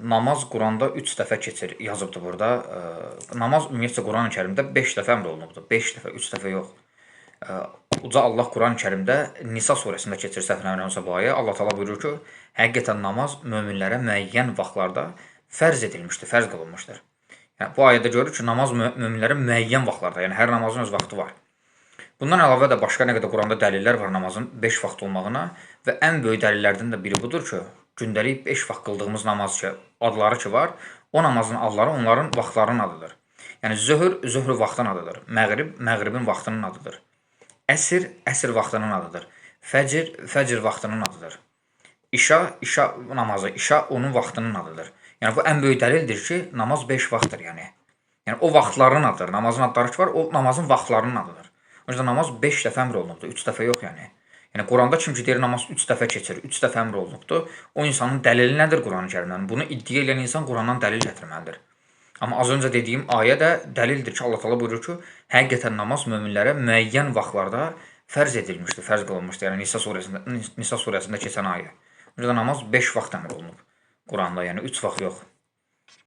namaz Quranda 3 dəfə keçir, yazıbdır burada. Namaz ümumiyyətcə Qurani-Kərimdə 5 dəfə əmr olunubdur. 5 dəfə, 3 dəfə yox. Uca Allah Qurani-Kərimdə Nisa surəsində keçir, səhv eləmirəmsə bu ayə. Allah Taala buyurur ki, həqiqətən namaz möminlərə müəyyən vaxtlarda fərz edilmişdir, fərz qılınmışdır. Yəni bu ayədə görürük ki, namaz möminlərə müəyyən vaxtlarda, yəni hər namazın öz vaxtı var. Bundan əlavə də başqa nə qədər Quranda dəlillər var namazın 5 vaxt olmağına və ən böyük dəlillərdən də biri budur ki, gündəlik 5 vaxt qıldığımız namaz ki, adları ki var, o namazın adları onların vaxtlarının adıdır. Yəni zöhr vaxtının adıdır. Məğrib məğribin vaxtının adıdır. Əsr vaxtının adıdır. Fəcr vaxtının adıdır. İşa namazı, işa onun vaxtının adıdır. Yəni bu ən böyük dəlildir ki, namaz 5 vaxtdır, yəni. Yəni o vaxtların adıdır. Namazın adları ki var, o namazın vaxtlarının adıdır. O yüzden namaz 5 dəfə əmr olunubdur, 3 dəfə yox yəni. Yəni Quranda kim ki deyir namaz 3 dəfə keçir, 3 dəfə əmr olunubdur, o insanın dəlili nədir Qurani-Kərimdən? Bunu iddia edən insan Qurandan dəlil gətirməlidir. Amma az öncə dediyim ayə də dəlildir ki, Allah Taala buyurur ki, həqiqətən namaz möminlərə müəyyən vaxtlarda fərz edilmişdir, fərz qılınmışdır. Yəni Nisa surəsində keçən ayə. O yüzden namaz 5 vaxt əmr olunub Quranda, yəni 3 vaxt yox.